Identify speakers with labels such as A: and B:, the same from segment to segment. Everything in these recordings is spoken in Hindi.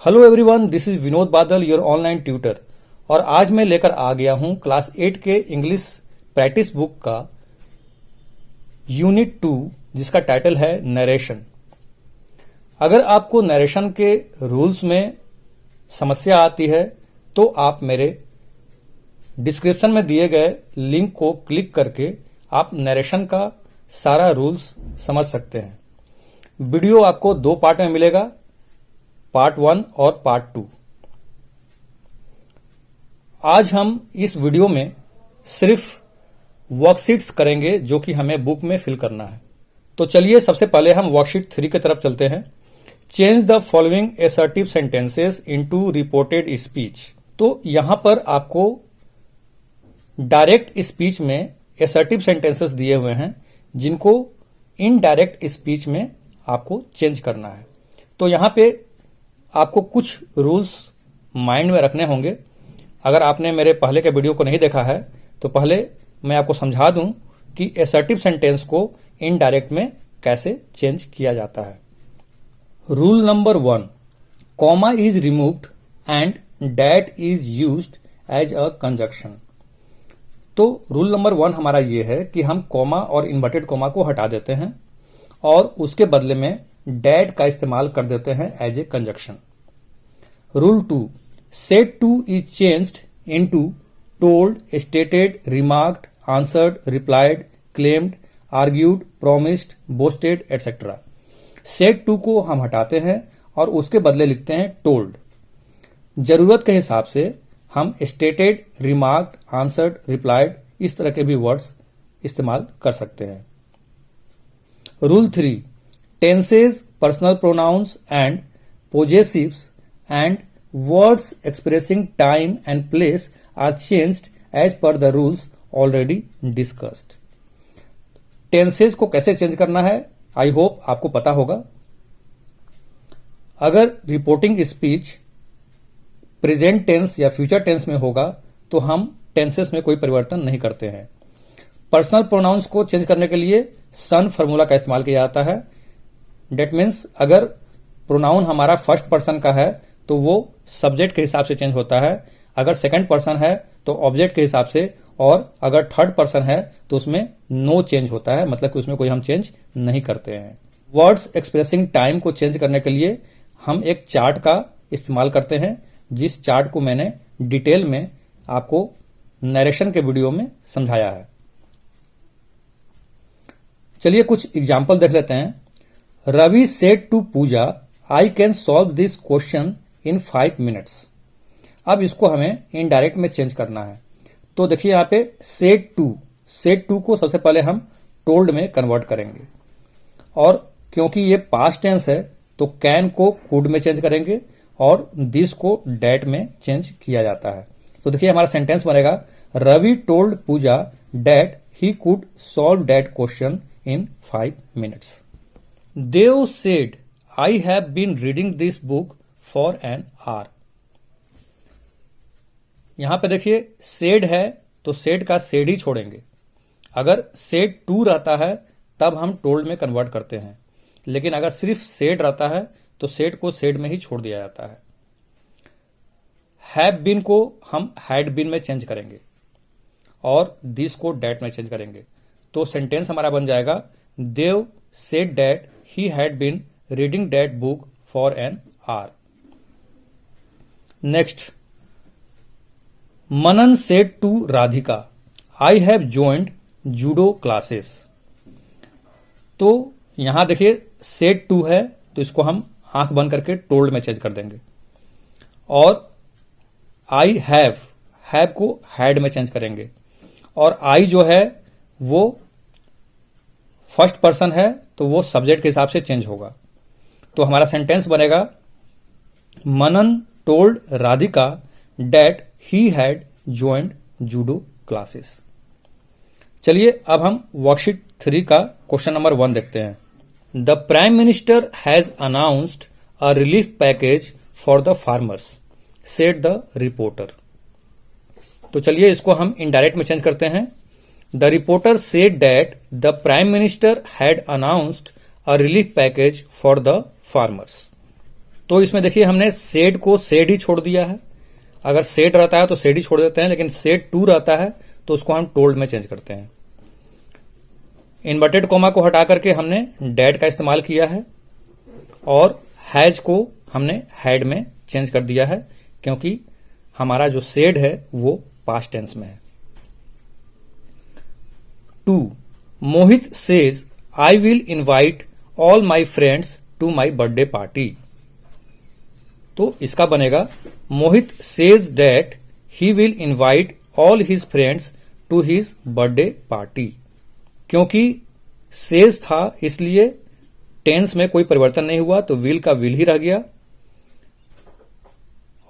A: Hello everyone, this is Vinod बादल, योर ऑनलाइन ट्यूटर। और आज मैं लेकर आ गया हूं क्लास 8 के इंग्लिश प्रैक्टिस बुक का यूनिट 2, जिसका टाइटल है नरेशन। अगर आपको नरेशन के रूल्स में समस्या आती है तो आप मेरे डिस्क्रिप्शन में दिए गए लिंक को क्लिक करके आप नरेशन का सारा रूल्स समझ सकते हैं। वीडियो आपको 2 पार्ट में मिलेगा, पार्ट 1 और पार्ट 2। आज हम इस वीडियो में सिर्फ वर्कशीट्स करेंगे जो कि हमें बुक में फिल करना है। तो चलिए सबसे पहले हम वर्कशीट 3 की तरफ चलते हैं। Change the following assertive sentences into reported speech. तो यहां पर आपको डायरेक्ट स्पीच में असर्टिव सेंटेंसेस दिए हुए हैं, जिनको इनडायरेक्ट स्पीच में आपको चेंज करना है। तो यहां पे आपको कुछ रूल्स माइंड में रखने होंगे। अगर आपने मेरे पहले के वीडियो को नहीं देखा है तो पहले मैं आपको समझा दूं कि असर्टिव सेंटेंस को इनडायरेक्ट में कैसे चेंज किया जाता है। Rule number 1, comma is removed and that is used as a conjunction. तो रूल नंबर 1 हमारा ये है कि हम कॉमा और इन्वर्टेड कॉमा को हटा देते हैं और उसके बदले में डैट का इस्तेमाल कर देते हैं as a conjunction. Rule 2, said to is changed into told, stated, remarked, answered, replied, claimed, argued, promised, boasted etcetera. Said to को हम हटाते हैं और उसके बदले लिखते हैं टोल्ड। जरूरत के हिसाब से हम स्टेटेड, रिमार्क्ड, आंसर्ड, रिप्लाइड इस तरह के भी वर्ड्स इस्तेमाल कर सकते हैं। Rule 3, tenses, personal pronouns and possessives and words expressing time and place are changed as per the rules already discussed. Tenses को कैसे चेंज करना है आई होप आपको पता होगा। अगर रिपोर्टिंग स्पीच प्रेजेंट टेंस या फ्यूचर टेंस में होगा तो हम टेंसेस में कोई परिवर्तन नहीं करते हैं। पर्सनल प्रोनाउंस को चेंज करने के लिए सन फॉर्मूला का इस्तेमाल किया जाता है। डेट मीन्स अगर प्रोनाउन हमारा फर्स्ट पर्सन का है तो वो सब्जेक्ट के हिसाब से चेंज होता है, अगर सेकंड पर्सन है तो ऑब्जेक्ट के हिसाब से, और अगर थर्ड पर्सन है तो उसमें नो चेंज होता है, मतलब कि उसमें कोई हम चेंज नहीं करते हैं। वर्ड्स एक्सप्रेसिंग टाइम को चेंज करने के लिए हम एक चार्ट का इस्तेमाल करते हैं, जिस चार्ट को मैंने डिटेल में आपको नरेशन के वीडियो में समझाया है। चलिए कुछ एग्जाम्पल देख लेते हैं। Ravi said to Puja, I can solve this question in 5 minutes. अब इसको हमें इनडायरेक्ट में चेंज करना है। तो देखिए यहाँ पे सेड टू को सबसे पहले हम टोल्ड में कन्वर्ट करेंगे, और क्योंकि ये पास्ट टेंस है तो कैन को कुड में चेंज करेंगे और दिस को डैट में चेंज किया जाता है। तो देखिए हमारा सेंटेंस बनेगा, Ravi told Puja that he could solve that question in 5 minutes. Dev said, I have been reading this book for an hour. यहां पे देखिए said है तो said का said ही छोड़ेंगे। अगर said to रहता है तब हम told में कन्वर्ट करते हैं, लेकिन अगर सिर्फ said रहता है तो said को said में ही छोड़ दिया जाता है। have been को हम had been में चेंज करेंगे और this को that में चेंज करेंगे। तो सेंटेंस हमारा बन जाएगा, देव said that he had been reading that book for an hour. Next, Manan said to Radhika, I have joined judo classes. तो यहां देखिए said to है तो इसको हम आंख बंद करके told में चेंज कर देंगे, और I have को had में चेंज करेंगे, और I जो है वो फर्स्ट पर्सन है तो वो सब्जेक्ट के हिसाब से चेंज होगा। तो हमारा सेंटेंस बनेगा, Manan told Radhika that he had joined judo classes. चलिए अब हम वर्कशीट 3 का क्वेश्चन नंबर 1 देखते हैं। The prime minister has announced a relief package for the farmers, said the reporter. तो चलिए इसको हम इनडायरेक्ट में चेंज करते हैं। The reporter said that the Prime Minister had announced a relief package for the farmers. तो इसमें देखिए हमने सेड को सेड ही छोड़ दिया है। अगर सेड रहता है तो सेड ही छोड़ देते हैं, लेकिन सेड टू रहता है तो उसको हम टोल्ड में चेंज करते हैं। इन्वर्टेड कॉमा को हटा करके हमने डेड का इस्तेमाल किया है और हैज को हमने हैड में चेंज कर दिया है, क्योंकि हमारा जो सेड है वो पास्ट टेंस में है। 2. Mohit says I will invite all my friends to my birthday party. तो इसका बनेगा Mohit says that he will invite all his friends to his birthday party. क्योंकि सेज था इसलिए टेंस में कोई परिवर्तन नहीं हुआ, तो विल का विल ही रह गया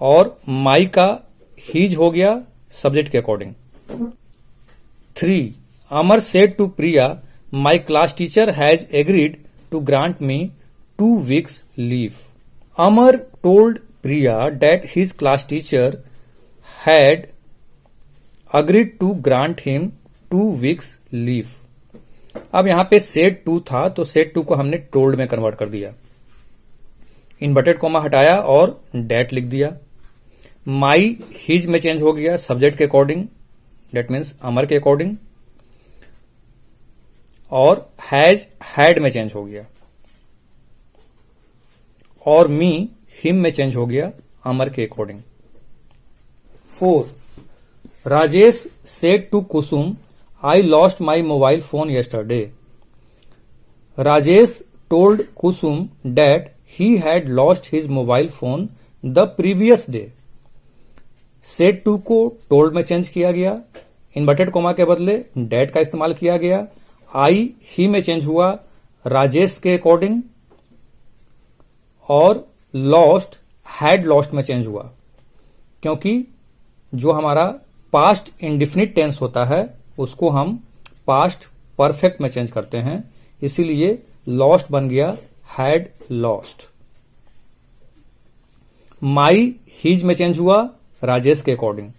A: और माई का हीज हो गया सब्जेक्ट के according. 3. Amar said to Priya my class teacher has agreed to grant me 2 weeks leave. Amar told Priya that his class teacher had agreed to grant him 2 weeks leave. अब यहां पे सेड टू था तो सेड टू को हमने टोल्ड में कन्वर्ट कर दिया। इन्वर्टेड कॉमा हटाया और डेट लिख दिया। माई हिज में चेंज हो गया सब्जेक्ट के अकॉर्डिंग, डेट मीन्स अमर के अकॉर्डिंग, और हैज हैड में चेंज हो गया और मी हिम में चेंज हो गया अमर के according. 4. Rajesh said to Kusum I lost my mobile phone yesterday। Rajesh told Kusum that he had lost his mobile phone the previous day. Said to को टोल्ड में चेंज किया गया। इन्वर्टेड कॉमा के बदले डेट का इस्तेमाल किया गया। आई ही में चेंज हुआ राजेश के अकॉर्डिंग और लॉस्ट हैड लॉस्ट में चेंज हुआ, क्योंकि जो हमारा पास्ट इंडिफिनिट टेंस होता है उसको हम पास्ट परफेक्ट में चेंज करते हैं, इसीलिए लॉस्ट बन गया हैड लॉस्ट। माई हिज में चेंज हुआ राजेश के अकॉर्डिंग।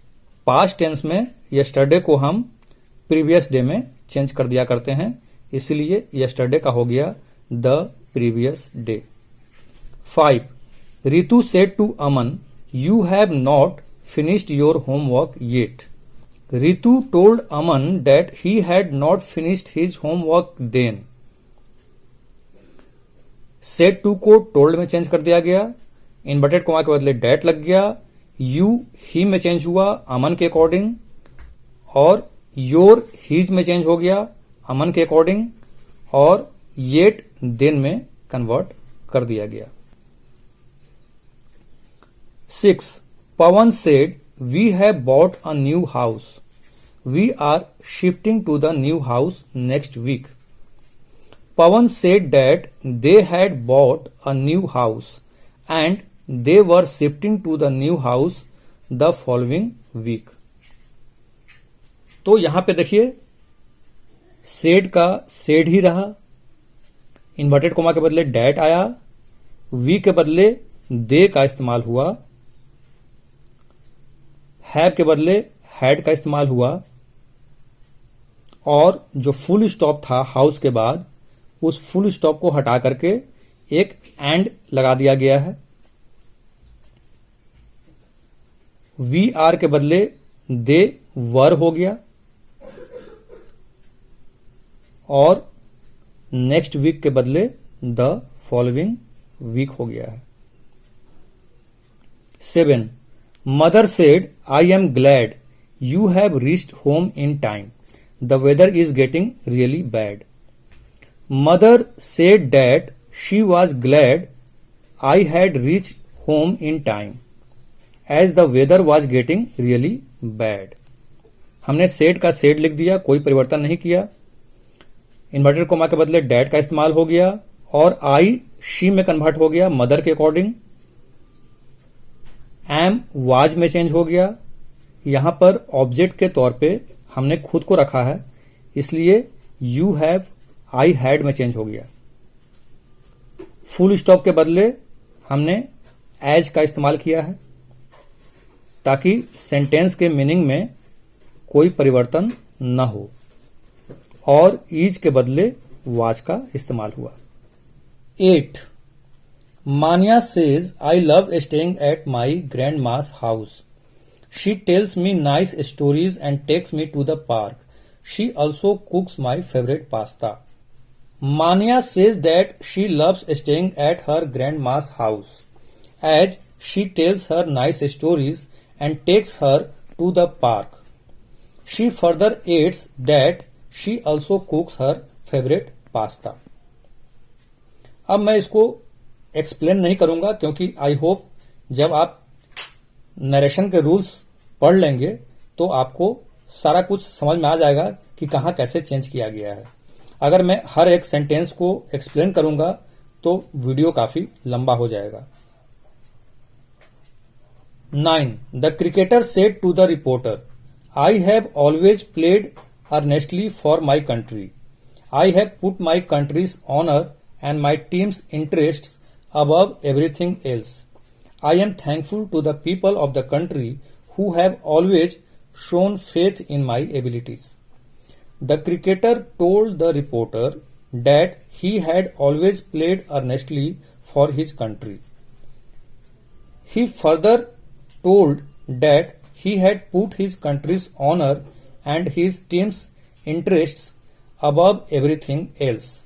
A: पास्ट टेंस में यस्टरडे को हम प्रीवियस डे में चेंज कर दिया करते हैं, इसलिए यस्टरडे का हो गया the previous day. 5. Ritu said to Aman you have not finished your homework yet. Ritu told Aman that he had not finished his homework then. Said to को टोल्ड में चेंज कर दिया गया। इन्वर्टेड कॉमा के बदले डेट लग गया। यू ही में चेंज हुआ अमन के अकॉर्डिंग और योर हीज में चेंज हो गया अमन के अकॉर्डिंग और येट देन में कन्वर्ट कर दिया गया। 6. Pawan said we have bought a new house. We are shifting to the new house next week. Pawan said that they had bought a new house and they were shifting to the new house the following week। तो यहां पे देखिए सेड का सेड ही रहा, इन्वर्टेड कोमा के बदले डेट आया, वी के बदले दे का इस्तेमाल हुआ, हैव के बदले हैड का इस्तेमाल हुआ और जो फुल स्टॉप था हाउस के बाद उस फुल स्टॉप को हटा करके एक एंड लगा दिया गया है। वी आर के बदले दे वर हो गया और नेक्स्ट वीक के बदले द फॉलोइंग वीक हो गया है। 7. Mother said I am glad you have reached home in time the weather is getting really bad. Mother said that she was glad I had reached home in time as the weather was getting really bad. हमने सेड का सेड लिख दिया, कोई परिवर्तन नहीं किया। इन्वर्टेड कोमा के बदले डैड का इस्तेमाल हो गया और आई शी में कन्वर्ट हो गया मदर के अकॉर्डिंग। एम वाज में चेंज हो गया। यहां पर ऑब्जेक्ट के तौर पे हमने खुद को रखा है, इसलिए यू हैव आई हैड में चेंज हो गया। फुल स्टॉप के बदले हमने एज का इस्तेमाल किया है ताकि सेंटेंस के मीनिंग में कोई परिवर्तन न हो और इज के बदले वाज का इस्तेमाल हुआ। 8. Manya says I love staying at my grandma's house. She tells me nice stories and takes me to the park. She also cooks my favorite pasta. Manya says that she loves staying at her grandma's house as she tells her nice stories and takes her to the park. She further adds that she also cooks her favorite pasta. अब मैं इसको एक्सप्लेन नहीं करूंगा क्योंकि आई होप जब आप नरेशन के रूल्स पढ़ लेंगे तो आपको सारा कुछ समझ में आ जाएगा कि कहां कैसे चेंज किया गया है। अगर मैं हर एक सेंटेंस को एक्सप्लेन करूंगा तो वीडियो काफी लंबा हो जाएगा। 9. The cricketer said to the reporter, I have always played earnestly for my country. I have put my country's honor and my team's interests above everything else. I am thankful to the people of the country who have always shown faith in my abilities. The cricketer told the reporter that he had always played earnestly for his country. He further told that he had put his country's honor and his team's interests above everything else,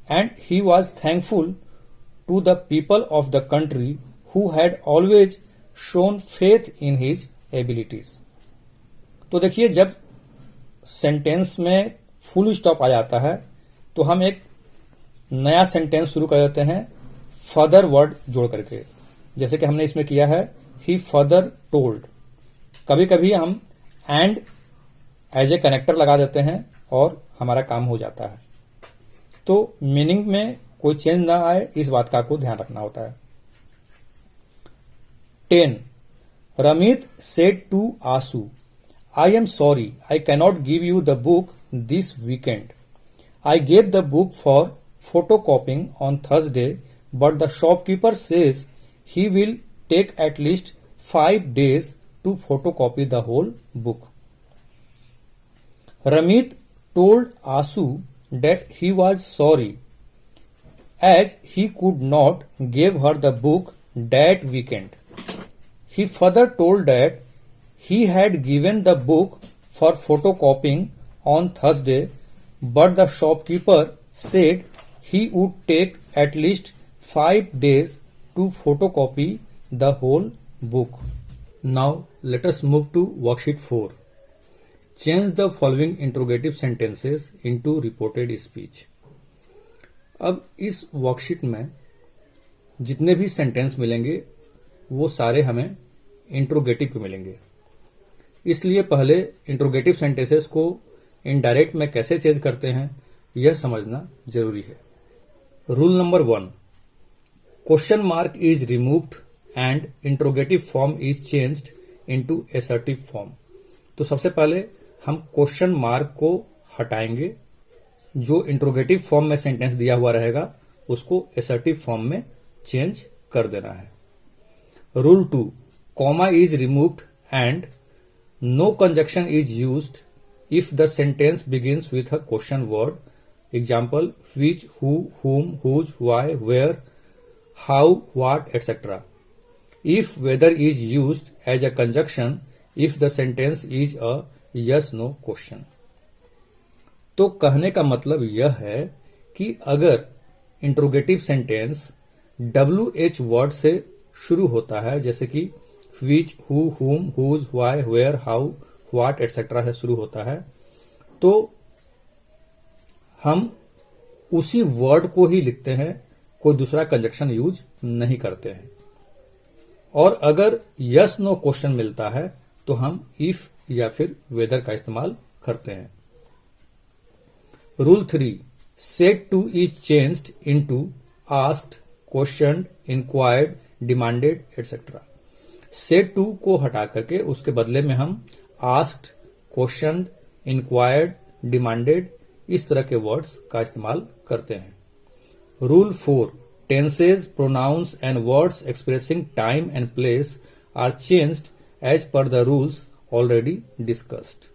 A: and he was thankful to the people of the country who had always shown faith in his abilities. तो देखिए, जब सेंटेंस में फुल स्टॉप आ जाता है तो हम एक नया सेंटेंस शुरू कर देते हैं फर्दर वर्ड जोड़ करके, जैसे कि हमने इसमें किया है ही फर्दर टोल्ड। कभी कभी हम एंड एज ए कनेक्टर लगा देते हैं और हमारा काम हो जाता है, तो मीनिंग में कोई चेंज ना आए इस बात का आपको ध्यान रखना होता है। 10. Ramit said to Asu, I am sorry, I cannot give you the book this weekend. I gave the book for photocopying on Thursday, but the shopkeeper says he will take at least 5 days to photocopy the whole book. Ramit told Asu that he was sorry as he could not give her the book that weekend. He further told that he had given the book for photocopying on Thursday, but the shopkeeper said he would take at least 5 days to photocopy the whole book. Now let us move to worksheet 4. Change the following interrogative sentences into reported speech. अब इस वर्कशीट में जितने भी सेंटेंस मिलेंगे वो सारे हमें इंट्रोगेटिव के मिलेंगे, इसलिए पहले इंट्रोगेटिव सेंटेंसेस को इनडायरेक्ट में कैसे चेंज करते हैं यह समझना जरूरी है। Rule number 1, question mark is removed and interrogative form is changed into assertive form. तो सबसे पहले हम क्वेश्चन मार्क को हटाएंगे, जो इंट्रोगेटिव फॉर्म में सेंटेंस दिया हुआ रहेगा उसको असर्टिव फॉर्म में चेंज कर देना है। Rule 2, comma is removed and no conjunction is used if the sentence begins with a question word, example which, who, whom, whose, why, where, how, what, etc. If whether is used as a conjunction if the sentence is a yes no question. तो कहने का मतलब यह है कि अगर इंट्रोगेटिव सेंटेंस WH वर्ड से शुरू होता है, जैसे कि which, who, whom, whose, why, where, how, what, etc. से शुरू होता है, तो हम उसी वर्ड को ही लिखते हैं, कोई दूसरा कंजक्शन यूज नहीं करते हैं। और अगर यस नो क्वेश्चन मिलता है तो हम इफ या फिर वेदर का इस्तेमाल करते हैं। Rule 3, said to is changed into asked, questioned, inquired, demanded etcetera. Said to को हटा करके उसके बदले में हम आस्क्ड, क्वेश्चनड, इंक्वायर्ड, डिमांडेड इस तरह के वर्ड्स का इस्तेमाल करते हैं। Rule 4, tenses, pronouns and words expressing time and place are changed as per the rules already discussed.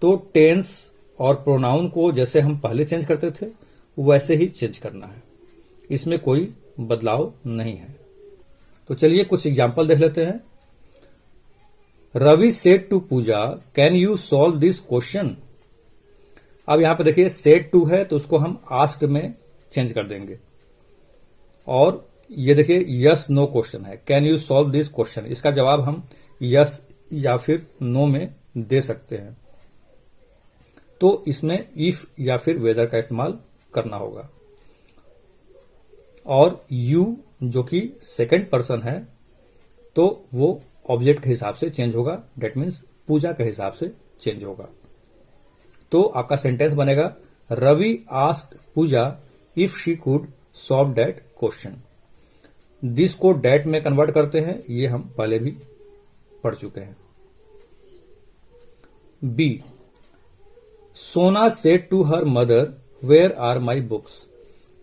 A: तो टेंस और प्रोनाउन को जैसे हम पहले चेंज करते थे वैसे ही चेंज करना है, इसमें कोई बदलाव नहीं है। तो चलिए कुछ एग्जाम्पल देख लेते हैं। Ravi said to Puja, can you solve this question. अब यहां पे देखिए सेड टू है तो उसको हम आस्क्ड में चेंज कर देंगे, और ये देखिए यस नो क्वेश्चन है, can you solve this question, इसका जवाब हम यस या फिर नो में दे सकते हैं। तो इसमें इफ या फिर वेदर का इस्तेमाल करना होगा। और यू जो कि सेकंड पर्सन है तो वो ऑब्जेक्ट के हिसाब से चेंज होगा, डेट मीन्स पूजा के हिसाब से चेंज होगा। तो आपका सेंटेंस बनेगा Ravi asked Puja if she could solve that question. This को डैट में कन्वर्ट करते हैं, ये हम पहले भी पढ़ चुके हैं। B, Sona said to her mother where are my books.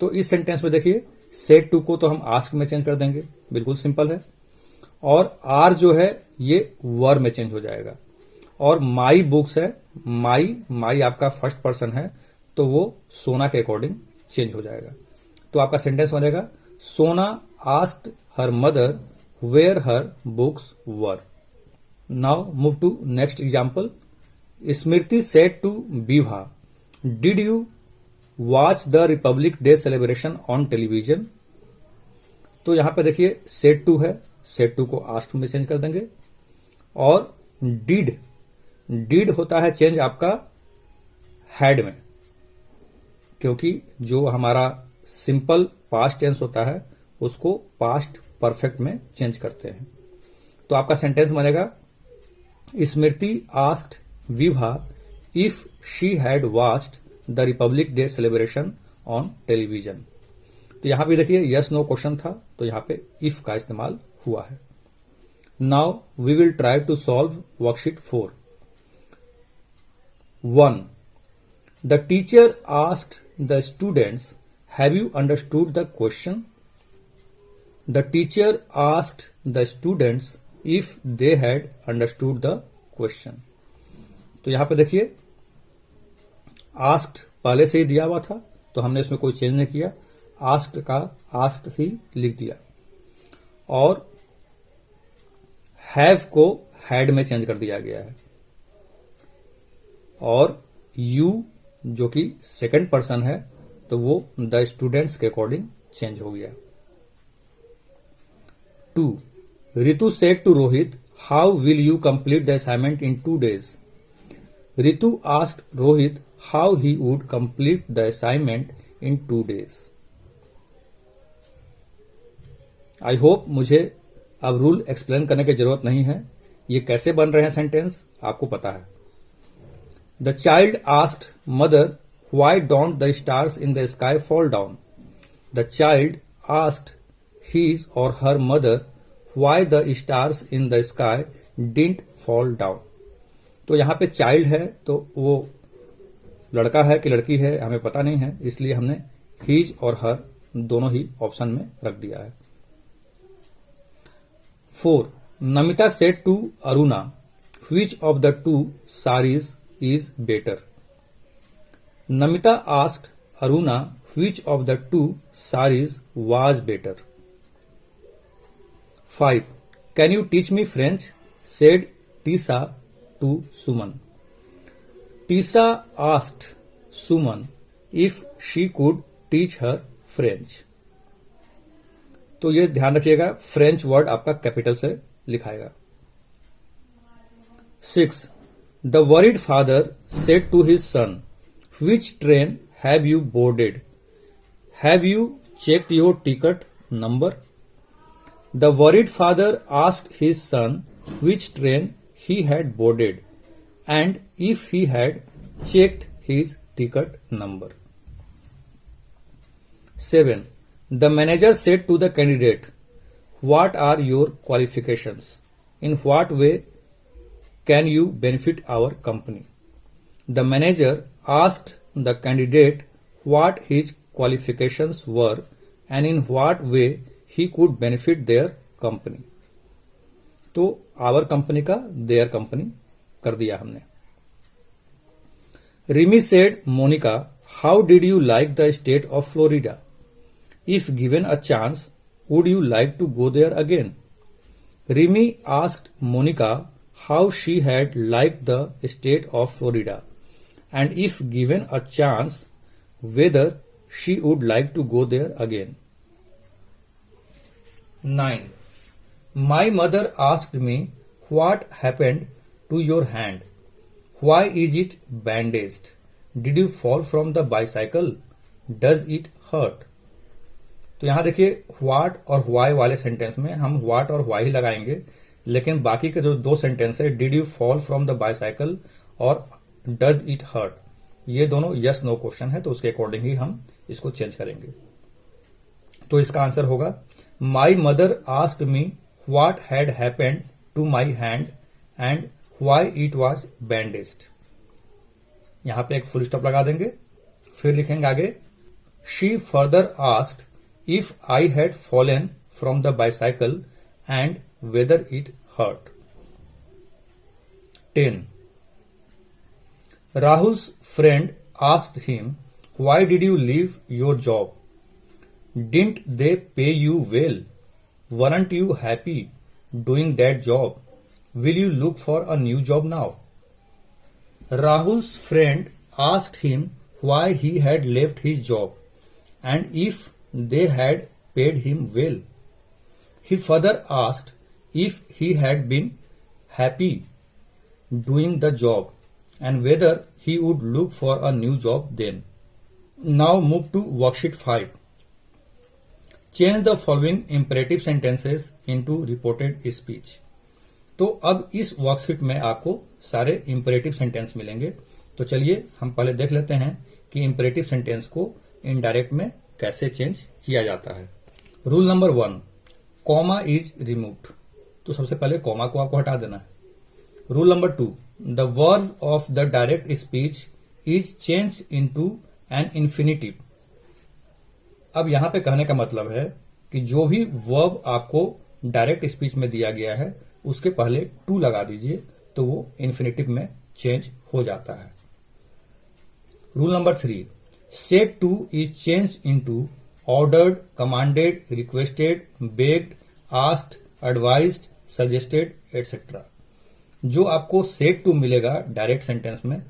A: तो इस सेंटेंस में देखिए सेड टू को तो हम आस्क में चेंज कर देंगे, बिल्कुल सिंपल है। और आर जो है ये वर में चेंज हो जाएगा। और माई बुक्स है, माई आपका फर्स्ट पर्सन है तो वो सोना के अकॉर्डिंग चेंज हो जाएगा। तो आपका सेंटेंस बनेगा Sona asked her mother where her books were. Now move to next example. Smriti said to Vibha, did you watch the Republic Day celebration on television. तो यहां पे देखिए सेड टू है, सेड टू को आस्क्ड में चेंज कर देंगे। और डिड होता है चेंज आपका हैड में, क्योंकि जो हमारा सिंपल पास्ट टेंस होता है उसको पास्ट परफेक्ट में चेंज करते हैं। तो आपका सेंटेंस बनेगा Smriti asked Vibha if she had watched the Republic Day celebration on television. तो यहां भी देखिए यस नो क्वेश्चन था तो यहां पे इफ का इस्तेमाल हुआ है। Now we will try to solve worksheet 4। 1. The teacher asked the students, have you understood the question? The teacher asked the students if they had understood the question. तो यहां पे देखिए asked पहले से ही दिया हुआ था तो हमने इसमें कोई चेंज नहीं किया, asked का asked ही लिख दिया। और have को had में चेंज कर दिया गया है। और यू जो कि सेकंड पर्सन है तो वो द स्टूडेंट्स के अकॉर्डिंग चेंज हो गया। 2. Ritu said to Rohit, how will you complete the assignment in 2 days। Ritu asked Rohit how he would complete the assignment in 2 days। I hope मुझे अब रूल एक्सप्लेन करने की जरूरत नहीं है, ये कैसे बन रहे हैं सेंटेंस आपको पता है। The child asked mother, why don't the stars in the sky fall down? The child asked his or her mother, why the stars in the sky didn't fall down? तो यहां पे चाइल्ड है तो वो लड़का है कि लड़की है हमें पता नहीं है, इसलिए हमने हिज और हर दोनों ही ऑप्शन में रख दिया है। 4. Namita said to Aruna, which of the 2 sarees is better? Namita asked Aruna which of the 2 sarees was better. 5. Can you teach me French? Said Tisa to Suman. Tisa asked Suman if she could teach her French. तो ये ध्यान रखिएगा फ्रेंच वर्ड आपका कैपिटल से लिखाएगा। 6. The worried father said to his son, which train have you boarded? Have you checked your ticket number? The worried father asked his son which train he had boarded and if he had checked his ticket number. 7. The manager said to the candidate, what are your qualifications? In what way can you benefit our company? The manager asked the candidate what his qualifications were and in what way he could benefit their company. तो our company का their company कर दिया हमने। Rimi said Monica, how did you like the state of Florida? If given a chance, would you like to go there again? Remy asked Monica how she had liked the state of Florida, and if given a chance, whether she would like to go there again. 9. My mother asked me what happened to your hand. Why is it bandaged? Did you fall from the bicycle? Does it hurt? तो यहां देखिए व्हाट और व्हाई वाले सेंटेंस में हम व्हाट और व्हाई ही लगाएंगे, लेकिन बाकी के जो दो सेंटेंस है, did you fall from the bicycle और डज इट हर्ट, ये दोनों यस नो क्वेश्चन है, तो उसके अकॉर्डिंग ही हम इसको चेंज करेंगे। तो इसका आंसर होगा my mother asked me what had happened to my hand and why it was bandaged. यहां पे एक फुल स्टॉप लगा देंगे, फिर लिखेंगे आगे she further asked if I had fallen from the bicycle and whether it hurt. 10. Rahul's friend asked him, why did you leave your job? Didn't they pay you well? Weren't you happy doing that job? Will you look for a new job now? Rahul's friend asked him why he had left his job and if they had paid him well. He further asked if he had been happy doing the job and whether he would look for a new job then. Now move to worksheet 5. Change the following imperative sentences into reported speech. तो अब इस वर्कशीट में आपको सारे इंपेरेटिव सेंटेंस मिलेंगे। तो चलिए हम पहले देख लेते हैं कि इंपेरेटिव सेंटेंस को इनडायरेक्ट में कैसे चेंज किया जाता है। Rule number 1, comma is removed, तो सबसे पहले कॉमा को आपको हटा देना है। Rule number 2, the verb of the direct speech is change into an infinitive. अब यहां पे कहने का मतलब है कि जो भी वर्ब आपको डायरेक्ट स्पीच में दिया गया है उसके पहले टू लगा दीजिए, तो वो इन्फिनिटिव में चेंज हो जाता है। Rule number 3, said to is change into ordered, commanded, requested, begged, asked, advised, suggested etcetera. जो आपको सेड टू मिलेगा डायरेक्ट सेंटेंस में,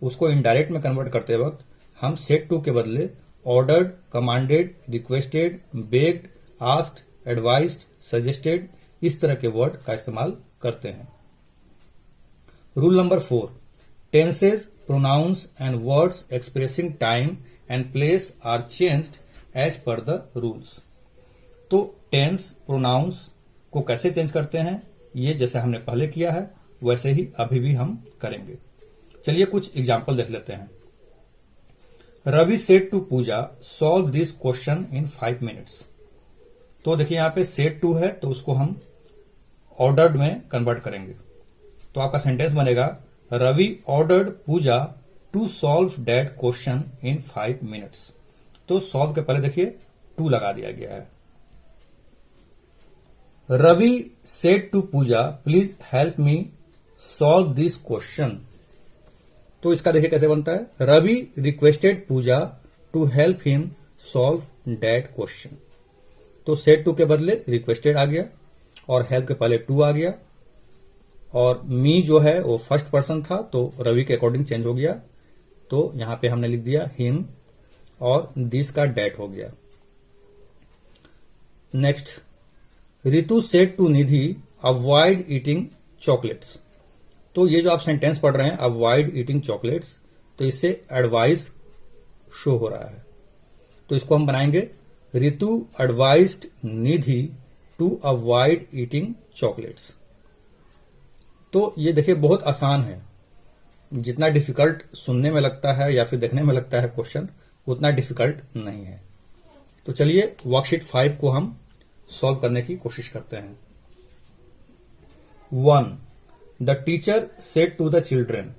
A: उसको इनडायरेक्ट में कन्वर्ट करते वक्त हम सेड टू के बदले ordered, commanded, requested, begged, asked, advised, suggested इस तरह के वर्ड का इस्तेमाल करते हैं। Rule number 4, tenses, pronouns and words expressing time and place are changed as per the rules. तो टेंस, प्रोनाउंस को कैसे चेंज करते हैं, ये जैसे हमने पहले किया है वैसे ही अभी भी हम करेंगे। चलिए कुछ एग्जाम्पल देख लेते हैं। Ravi said to Puja solve this question in 5 minutes. तो देखिए यहां पे सेड टू है तो उसको हम ऑर्डर्ड में कन्वर्ट करेंगे। तो आपका सेंटेंस बनेगा Ravi ordered Puja to solve that question in 5 minutes. तो सॉल्व के पहले देखिए टू लगा दिया गया है। Ravi said to Puja please help me solve this question. तो इसका देखिए कैसे बनता है, Ravi requested Puja to help him solve that question. तो सेड टू के बदले रिक्वेस्टेड आ गया और हेल्प के पहले टू आ गया, और मी जो है वो फर्स्ट पर्सन था तो रवि के अकॉर्डिंग चेंज हो गया, तो यहां पे हमने लिख दिया हिम और दिस का डेट हो गया। Next, Ritu said to Nidhi avoid eating chocolates. तो ये जो आप सेंटेंस पढ़ रहे हैं अवॉइड ईटिंग चॉकलेट्स, तो इससे एडवाइस शो हो रहा है। तो इसको हम बनाएंगे Ritu advised Nidhi to avoid eating chocolates. तो ये देखिए बहुत आसान है, जितना डिफिकल्ट सुनने में लगता है या फिर देखने में लगता है क्वेश्चन उतना डिफिकल्ट नहीं है। तो चलिए वर्कशीट 5 को हम सॉल्व करने की कोशिश करते हैं। 1. The teacher said to the children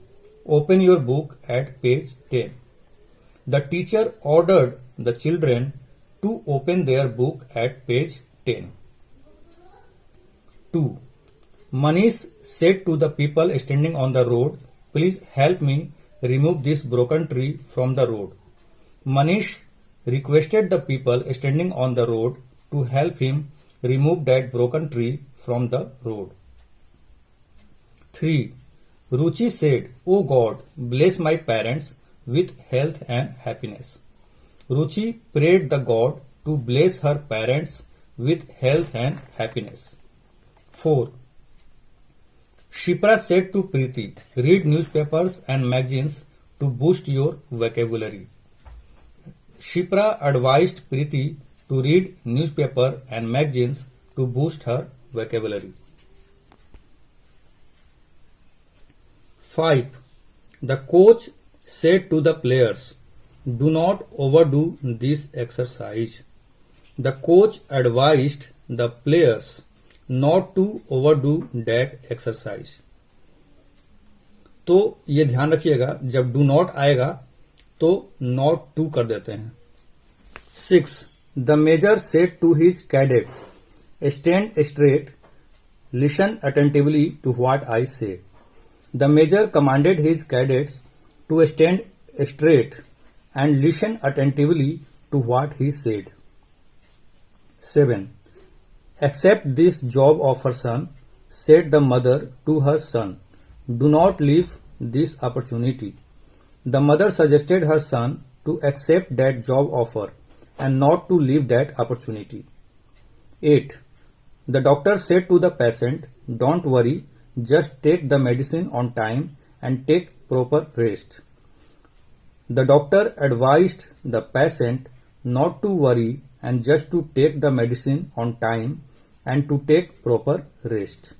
A: open your book at page 10. The teacher ordered the children to open their book at page 10. 2. Manish said to the people standing on the road, please help me remove this broken tree from the road. Manish requested the people standing on the road to help him remove that broken tree from the road. 3. Ruchi said, "O God, bless my parents with health and happiness." Ruchi prayed the God to bless her parents with health and happiness. 4. Shipra said to Preeti, "Read newspapers and magazines to boost your vocabulary." Shipra advised Preeti to read newspaper and magazines to boost her vocabulary. 5. The coach said to the players, "Do not overdo this exercise." The coach advised the players not to overdo that exercise. तो ये ध्यान रखिएगा, जब डू नॉट आएगा तो नॉट टू कर देते हैं. 6. The major said to his cadets, "Stand straight, listen attentively to what I say." The major commanded his cadets to stand straight and listen attentively to what he said. 7. "Accept this job of her son," said the mother to her son. "Do not leave this opportunity." The mother suggested her son to accept that job offer and not to leave that opportunity. 8. The doctor said to the patient, "Don't worry, just take the medicine on time and take proper rest." The doctor advised the patient not to worry and just to take the medicine on time and to take proper rest.